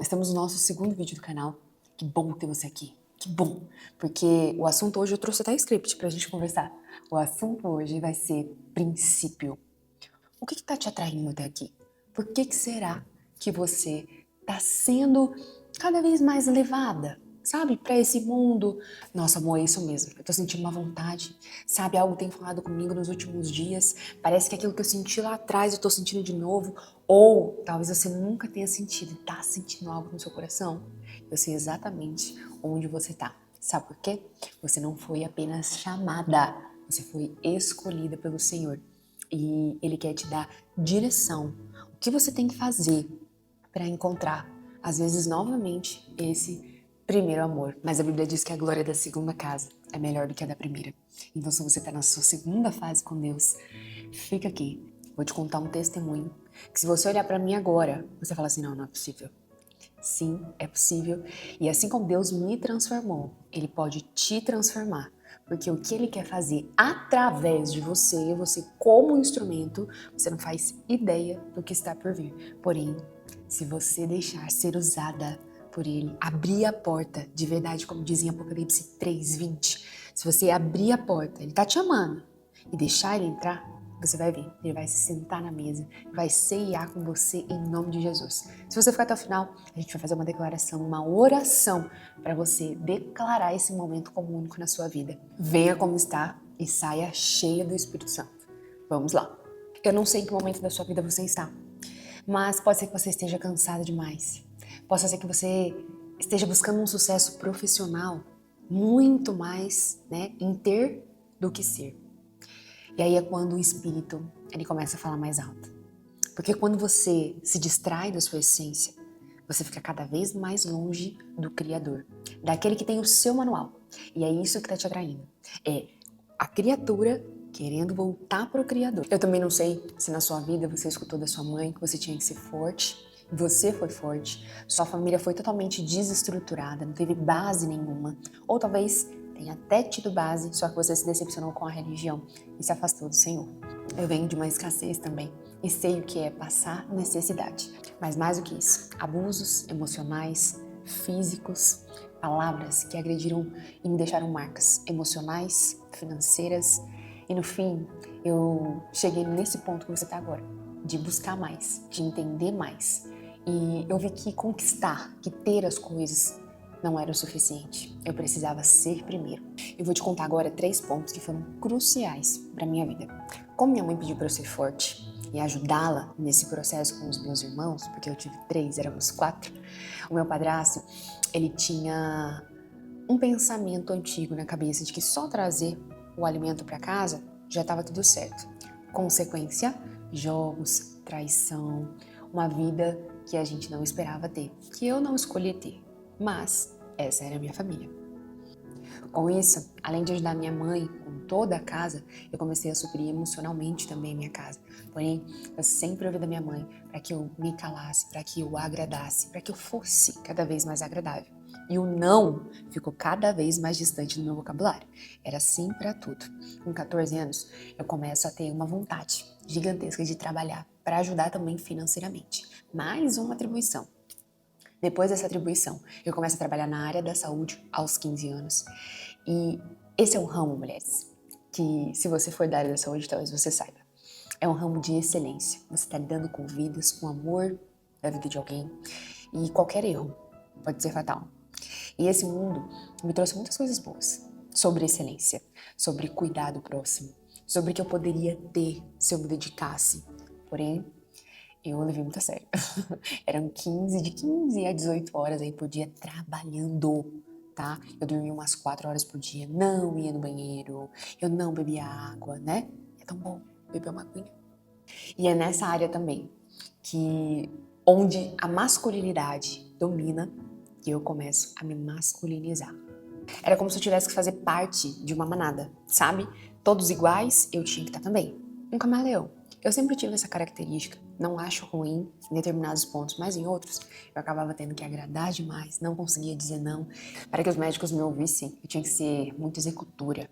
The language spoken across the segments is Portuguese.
Estamos no nosso segundo vídeo do canal. Que bom ter você aqui. Que bom, porque o assunto hoje eu trouxe até script pra gente conversar. O assunto hoje vai ser princípio. O que tá te atraindo até aqui? Por que será que você tá sendo cada vez mais levada, sabe, pra esse mundo? Nossa, amor, é isso mesmo. Eu tô sentindo uma vontade, sabe? Algo tem falado comigo nos últimos dias. Parece que aquilo que eu senti lá atrás eu tô sentindo de novo. Ou talvez você nunca tenha sentido e tá sentindo algo no seu coração. Eu sei exatamente onde você tá. Sabe por quê? Você não foi apenas chamada, você foi escolhida pelo Senhor. E Ele quer te dar direção. O que você tem que fazer para encontrar, às vezes, novamente, esse primeiro amor. Mas a Bíblia diz que a glória da segunda casa é melhor do que a da primeira. Então, se você está na sua segunda fase com Deus, fica aqui. Vou te contar um testemunho que, se você olhar para mim agora, você fala assim, não, não é possível. Sim, é possível. E assim como Deus me transformou, Ele pode te transformar. Porque o que Ele quer fazer através de você, você como instrumento, você não faz ideia do que está por vir. Porém, se você deixar ser usada por Ele, abrir a porta, de verdade, como diz em Apocalipse 3:20, se você abrir a porta, Ele está te amando, e deixar Ele entrar, você vai ver, Ele vai se sentar na mesa, vai ceiar com você em nome de Jesus. Se você ficar até o final, a gente vai fazer uma declaração, uma oração para você declarar esse momento como único na sua vida. Venha como está e saia cheia do Espírito Santo. Vamos lá. Eu não sei em que momento da sua vida você está, mas pode ser que você esteja cansada demais. Pode ser que você esteja buscando um sucesso profissional muito mais, em ter do que ser. E aí é quando o Espírito, ele começa a falar mais alto. Porque quando você se distrai da sua essência, você fica cada vez mais longe do Criador, daquele que tem o seu manual. E é isso que está te atraindo. É a criatura querendo voltar para o Criador. Eu também não sei se na sua vida você escutou da sua mãe que você tinha que ser forte. Você foi forte, sua família foi totalmente desestruturada, não teve base nenhuma. Ou talvez tenha até tido base, só que você se decepcionou com a religião e se afastou do Senhor. Eu venho de uma escassez também e sei o que é passar necessidade. Mas mais do que isso, abusos emocionais, físicos, palavras que agrediram e me deixaram marcas emocionais, financeiras. E no fim, eu cheguei nesse ponto que você está agora, de buscar mais, de entender mais. E eu vi que conquistar, que ter as coisas não era o suficiente. Eu precisava ser primeiro. Eu vou te contar agora 3 pontos que foram cruciais para minha vida. Como minha mãe pediu para eu ser forte e ajudá-la nesse processo com os meus irmãos, porque eu tive 3, éramos 4, o meu padrasto, ele tinha um pensamento antigo na cabeça de que só trazer o alimento para casa já estava tudo certo. Consequência, jogos, traição, uma vida que a gente não esperava ter, que eu não escolhi ter, mas essa era a minha família. Com isso, além de ajudar minha mãe com toda a casa, eu comecei a suprir emocionalmente também a minha casa. Porém, eu sempre ouvi da minha mãe para que eu me calasse, para que eu agradasse, para que eu fosse cada vez mais agradável. E o não ficou cada vez mais distante do meu vocabulário. Era assim para tudo. Com 14 anos, eu começo a ter uma vontade gigantesca de trabalhar para ajudar também financeiramente. Mais uma atribuição. Depois dessa atribuição, eu começo a trabalhar na área da saúde aos 15 anos. E esse é um ramo, mulheres, que se você for da área da saúde, talvez você saiba. É um ramo de excelência. Você está lidando com vidas, com amor da vida de alguém. E qualquer erro pode ser fatal. E esse mundo me trouxe muitas coisas boas. Sobre excelência, sobre cuidar do próximo, sobre o que eu poderia ter se eu me dedicasse. Porém, eu levei muito a sério. Eram de 15 a 18 horas aí por dia trabalhando, tá? Eu dormia umas 4 horas por dia, não ia no banheiro, eu não bebia água, né? É tão bom beber uma aguinha. E é nessa área também que onde a masculinidade domina que eu começo a me masculinizar. Era como se eu tivesse que fazer parte de uma manada, sabe? Todos iguais, eu tinha que estar também. Um camaleão. Eu sempre tive essa característica, não acho ruim em determinados pontos, mas em outros eu acabava tendo que agradar demais, não conseguia dizer não. Para que os médicos me ouvissem, eu tinha que ser muito executora.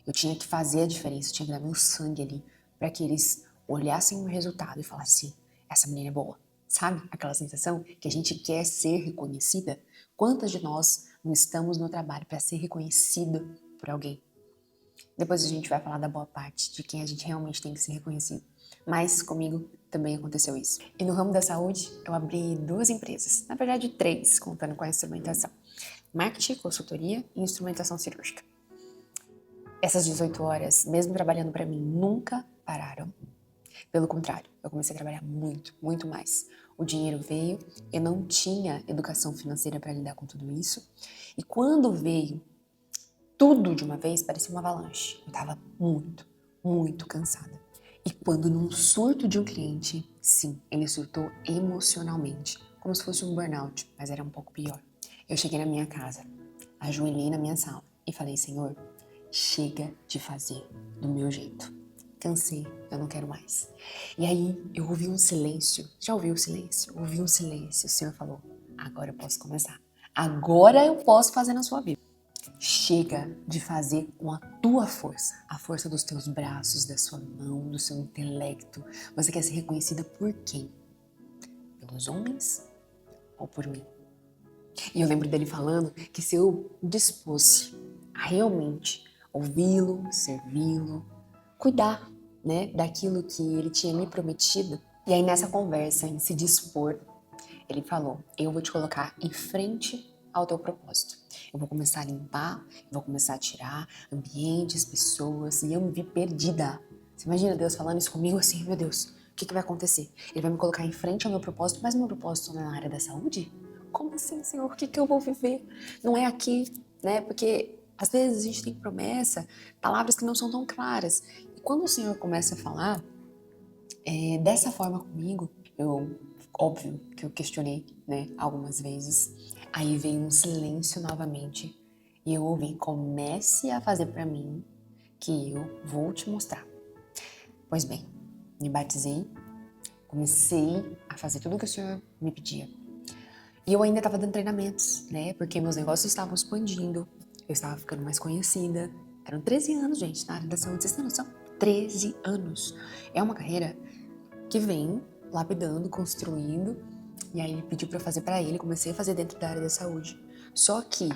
Eu tinha que fazer a diferença, eu tinha que dar meu sangue ali, para que eles olhassem o resultado e falassem, essa menina é boa, Sabe aquela sensação que a gente quer ser reconhecida? Quantas de nós não estamos no trabalho para ser reconhecida por alguém? Depois a gente vai falar da boa parte, de quem a gente realmente tem que ser reconhecido. Mas comigo também aconteceu isso. E no ramo da saúde, eu abri 2 empresas. Na verdade, 3, contando com a instrumentação. Marketing, consultoria e instrumentação cirúrgica. Essas 18 horas, mesmo trabalhando para mim, nunca pararam. Pelo contrário, eu comecei a trabalhar muito, muito mais. O dinheiro veio, eu não tinha educação financeira para lidar com tudo isso. E quando veio tudo de uma vez, parecia uma avalanche. Eu estava muito, muito cansada. E quando num surto de um cliente, sim, ele surtou emocionalmente, como se fosse um burnout, mas era um pouco pior. Eu cheguei na minha casa, ajoelhei na minha sala e falei, Senhor, chega de fazer do meu jeito. Cansei, eu não quero mais. E aí eu ouvi um silêncio. Já ouviu o silêncio? Ouvi um silêncio. O Senhor falou, agora eu posso começar. Agora eu posso fazer na sua vida. Chega de fazer com a tua força, a força dos teus braços, da sua mão, do seu intelecto. Você quer ser reconhecida por quem? Pelos homens ou por mim? E eu lembro dele falando que se eu dispôsse a realmente ouvi-lo, servi-lo, cuidar, né, daquilo que ele tinha me prometido. E aí nessa conversa, em se dispor, ele falou, eu vou te colocar em frente ao teu propósito. Eu vou começar a limpar, eu vou começar a tirar ambientes, pessoas, e eu me vi perdida. Você imagina Deus falando isso comigo assim, meu Deus, o que vai acontecer? Ele vai me colocar em frente ao meu propósito, mas meu propósito não é na área da saúde? Como assim, Senhor? O que eu vou viver? Não é aqui, né? Porque às vezes a gente tem promessa, palavras que não são tão claras. E quando o Senhor começa a falar dessa forma comigo, óbvio que eu questionei, né, algumas vezes. Aí veio um silêncio novamente e eu ouvi, comece a fazer pra mim que eu vou te mostrar. Pois bem, me batizei, comecei a fazer tudo o que o Senhor me pedia. E eu ainda estava dando treinamentos, né, porque meus negócios estavam expandindo, eu estava ficando mais conhecida. Eram 13 anos, gente, na área da saúde, vocês têm noção? 13 anos. É uma carreira que vem lapidando, construindo, e aí ele pediu para eu fazer para ele, comecei a fazer dentro da área da saúde. Só que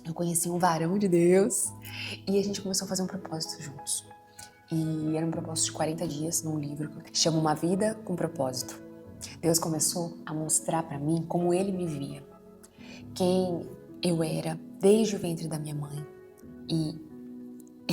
eu conheci um varão de Deus e a gente começou a fazer um propósito juntos. E era um propósito de 40 dias num livro que chama Uma Vida com Propósito. Deus começou a mostrar para mim como ele me via, quem eu era desde o ventre da minha mãe. E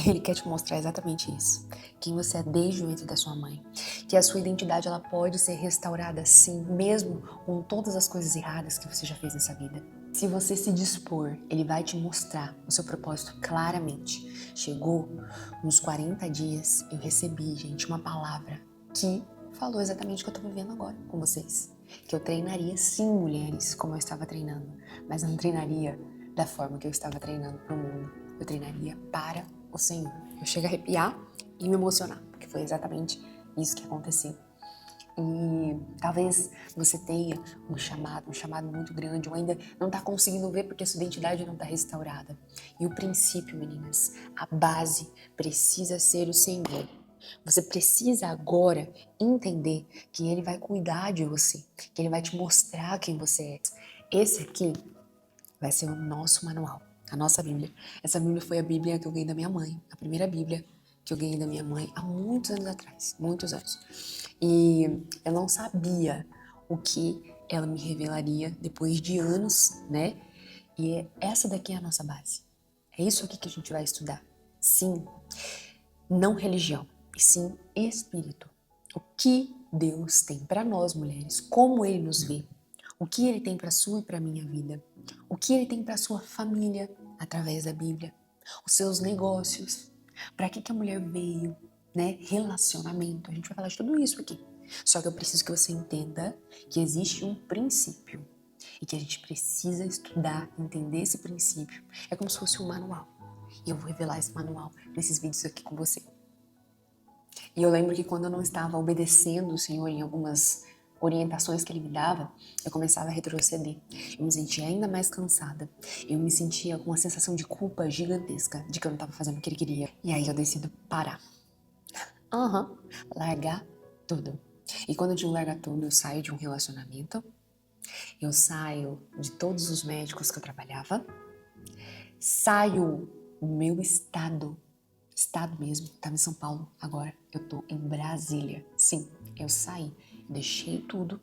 ele quer te mostrar exatamente isso. Quem você é desde o ventre da sua mãe. Que a sua identidade ela pode ser restaurada sim, mesmo com todas as coisas erradas que você já fez nessa vida. Se você se dispor, ele vai te mostrar o seu propósito claramente. Chegou nos 40 dias, eu recebi, gente, uma palavra que falou exatamente o que eu tô vivendo agora com vocês. Que eu treinaria sim mulheres como eu estava treinando, mas não treinaria da forma que eu estava treinando pro mundo. Eu treinaria para o Senhor. Eu chego a arrepiar e me emocionar, porque foi exatamente isso que aconteceu. E talvez você tenha um chamado muito grande, ou ainda não está conseguindo ver porque a sua identidade não está restaurada. E o princípio, meninas, a base precisa ser o Senhor. Você precisa agora entender que Ele vai cuidar de você, que Ele vai te mostrar quem você é. Esse aqui vai ser o nosso manual, a nossa Bíblia. Essa Bíblia foi a Bíblia que eu ganhei da minha mãe, a primeira Bíblia que eu ganhei da minha mãe há muitos anos atrás, muitos anos. E eu não sabia o que ela me revelaria depois de anos, né? E essa daqui é a nossa base. É isso aqui que a gente vai estudar. Sim, não religião, e sim espírito. O que Deus tem para nós mulheres, como Ele nos vê, o que Ele tem para sua e para minha vida, o que Ele tem para sua família através da Bíblia, os seus negócios, para que a mulher veio, né? Relacionamento, a gente vai falar de tudo isso aqui. Só que eu preciso que você entenda que existe um princípio e que a gente precisa estudar, entender esse princípio. É como se fosse um manual. E eu vou revelar esse manual nesses vídeos aqui com você. E eu lembro que quando eu não estava obedecendo o Senhor em algumas orientações que Ele me dava, eu começava a retroceder. Eu me sentia ainda mais cansada. Eu me sentia com uma sensação de culpa gigantesca de que eu não estava fazendo o que Ele queria. E aí eu decido parar. Largar tudo. E quando eu digo largar tudo, eu saio de um relacionamento, eu saio de todos os médicos que eu trabalhava, saio do meu estado mesmo, estava em São Paulo, agora eu tô em Brasília. Sim, eu saí, deixei tudo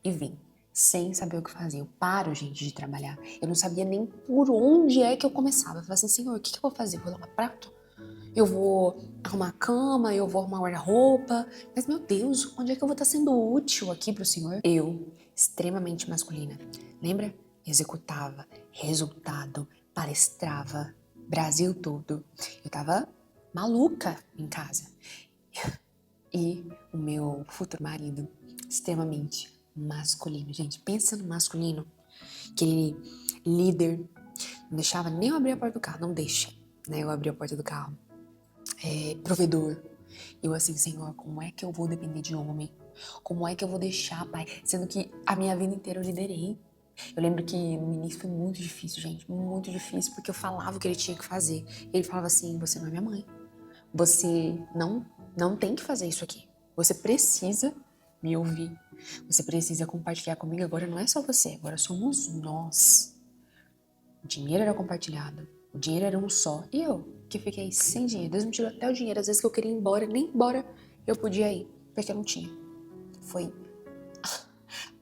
e vim, sem saber o que fazer. Eu paro, gente, de trabalhar. Eu não sabia nem por onde é que eu começava. Eu falava assim, Senhor, o que eu vou fazer? Vou lavar prato? Eu vou arrumar a cama, eu vou arrumar guarda-roupa. Mas, meu Deus, onde é que eu vou estar sendo útil aqui pro Senhor? Eu, extremamente masculina, lembra? Executava, resultado, palestrava, Brasil todo. Eu tava maluca em casa. E o meu futuro marido, extremamente masculino. Gente, pensa no masculino, aquele líder, não deixava nem eu abrir a porta do carro, não deixa, né? Eu abri a porta do carro. Provedor. Eu assim, Senhor, como é que eu vou depender de homem? Como é que eu vou deixar, Pai? Sendo que a minha vida inteira eu liderei. Eu lembro que no início foi muito difícil, gente, muito difícil, porque eu falava o que ele tinha que fazer. Ele falava assim, você não é minha mãe. Você não tem que fazer isso aqui. Você precisa me ouvir. Você precisa compartilhar comigo. Agora não é só você, agora somos nós. O dinheiro era compartilhado. O dinheiro era um só. E eu, que fiquei sem dinheiro. Deus me tirou até o dinheiro. Às vezes que eu queria ir embora, nem embora eu podia ir, porque eu não tinha. Foi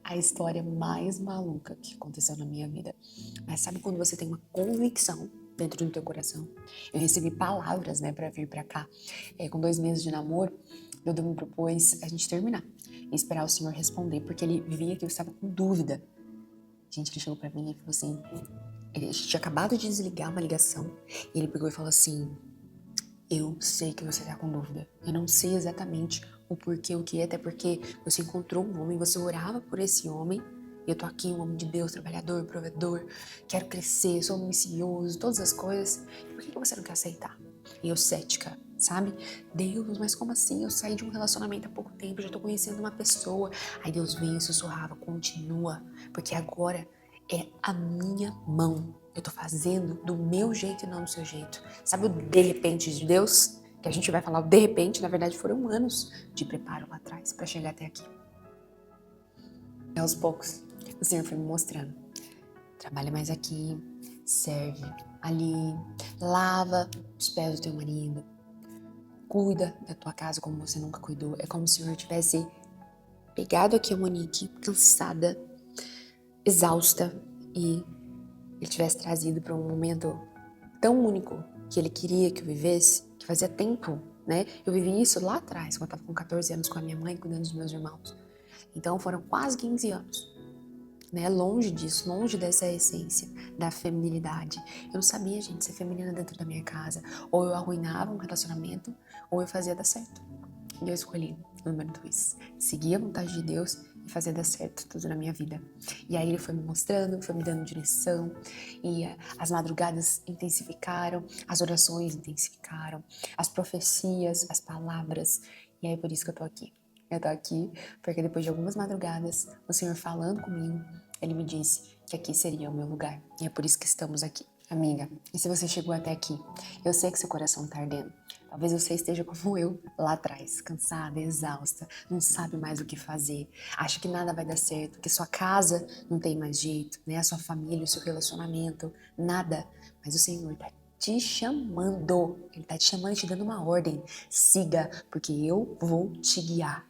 a história mais maluca que aconteceu na minha vida. Mas sabe quando você tem uma convicção dentro do teu coração? Eu recebi palavras, né, pra vir pra cá. Com 2 meses de namoro, meu Deus me propôs a gente terminar e esperar o Senhor responder, porque ele via que eu estava com dúvida. Gente, ele chegou pra mim e falou assim, ele tinha acabado de desligar uma ligação, e ele pegou e falou assim, eu sei que você tá com dúvida. Eu não sei exatamente o porquê, o que é, até porque você encontrou um homem, você orava por esse homem. E eu tô aqui, um homem de Deus, trabalhador, provedor, quero crescer, sou ambicioso, todas as coisas. Por que você não quer aceitar? E eu cética, sabe? Deus, mas como assim? Eu saí de um relacionamento há pouco tempo, já tô conhecendo uma pessoa. Aí Deus veio e sussurrava, continua, porque agora é a minha mão. Eu tô fazendo do meu jeito e não do seu jeito. Sabe o de repente de Deus? Que a gente vai falar o de repente, na verdade foram anos de preparo lá atrás para chegar até aqui. E aos poucos, o Senhor foi me mostrando. Trabalha mais aqui, serve ali, lava os pés do teu marido, cuida da tua casa como você nunca cuidou. É como se o Senhor tivesse pegado aqui a Monique, cansada, exausta, e ele tivesse trazido para um momento tão único que ele queria que eu vivesse, que fazia tempo, né? Eu vivi isso lá atrás, quando eu estava com 14 anos com a minha mãe, cuidando dos meus irmãos. Então foram quase 15 anos, né? Longe disso, longe dessa essência da feminilidade. Eu não sabia, gente, ser feminina dentro da minha casa. Ou eu arruinava um relacionamento, ou eu fazia dar certo. E eu escolhi o número 2. Seguir a vontade de Deus e fazer dar certo tudo na minha vida. E aí ele foi me mostrando, foi me dando direção, e as madrugadas intensificaram, as orações intensificaram, as profecias, as palavras, e aí é por isso que eu tô aqui. Eu tô aqui porque depois de algumas madrugadas, o Senhor falando comigo, ele me disse que aqui seria o meu lugar. E é por isso que estamos aqui. Amiga, e se você chegou até aqui, eu sei que seu coração tá ardendo. Talvez você esteja como eu, lá atrás, cansada, exausta, não sabe mais o que fazer, acha que nada vai dar certo, que sua casa não tem mais jeito, né? A sua família, o seu relacionamento, nada. Mas o Senhor tá te chamando, Ele tá te chamando e te dando uma ordem. Siga, porque eu vou te guiar.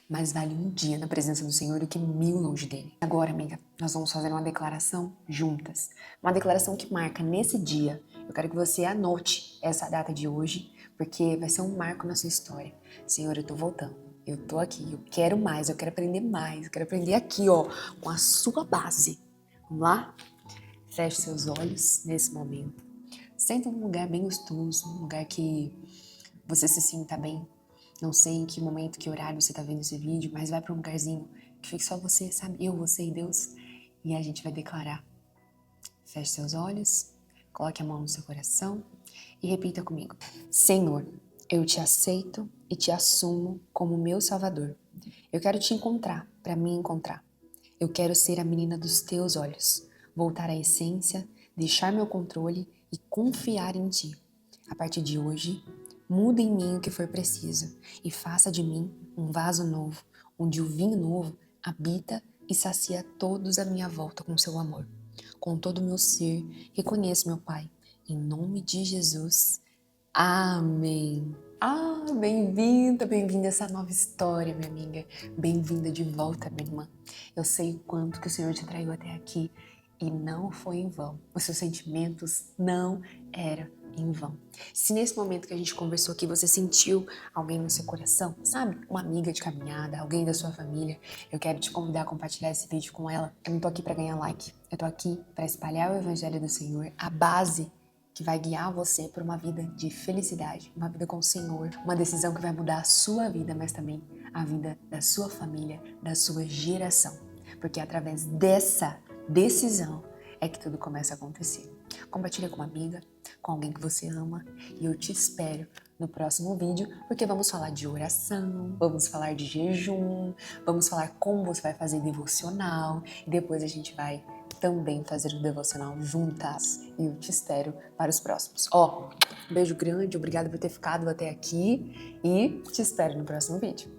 Mais vale um dia na presença do Senhor do que 1000 longe dele. Agora, amiga, nós vamos fazer uma declaração juntas. Uma declaração que marca nesse dia. Eu quero que você anote essa data de hoje, porque vai ser um marco na sua história. Senhor, eu tô voltando. Eu tô aqui, eu quero mais, eu quero aprender mais, eu quero aprender aqui, ó, com a sua base. Vamos lá? Feche seus olhos nesse momento. Senta num lugar bem gostoso, um lugar que você se sinta bem. Não sei em que momento, que horário você tá vendo esse vídeo, mas vai pra um lugarzinho que fique só você, sabe? Eu, você e Deus. E a gente vai declarar. Feche seus olhos, coloque a mão no seu coração e repita comigo. Senhor, eu te aceito e te assumo como meu Salvador. Eu quero te encontrar, para me encontrar. Eu quero ser a menina dos teus olhos, voltar à essência, deixar meu controle e confiar em ti. A partir de hoje, muda em mim o que for preciso e faça de mim um vaso novo, onde o vinho novo habita e sacia todos à minha volta com seu amor. Com todo o meu ser, reconheço, meu Pai, em nome de Jesus. Amém. Ah, bem-vinda a essa nova história, minha amiga. Bem-vinda de volta, minha irmã. Eu sei o quanto que o Senhor te traiu até aqui e não foi em vão. Os seus sentimentos não eram em vão. Se nesse momento que a gente conversou aqui você sentiu alguém no seu coração, sabe? Uma amiga de caminhada, alguém da sua família, eu quero te convidar a compartilhar esse vídeo com ela. Eu não tô aqui para ganhar like, eu tô aqui para espalhar o evangelho do Senhor, a base que vai guiar você para uma vida de felicidade, uma vida com o Senhor, uma decisão que vai mudar a sua vida, mas também a vida da sua família, da sua geração. Porque através dessa decisão é que tudo começa a acontecer. Compartilha com uma amiga, com alguém que você ama e eu te espero no próximo vídeo, porque vamos falar de oração, vamos falar de jejum, vamos falar como você vai fazer devocional e depois a gente vai também fazer o devocional juntas e eu te espero para os próximos. Um beijo grande, obrigada por ter ficado até aqui e te espero no próximo vídeo.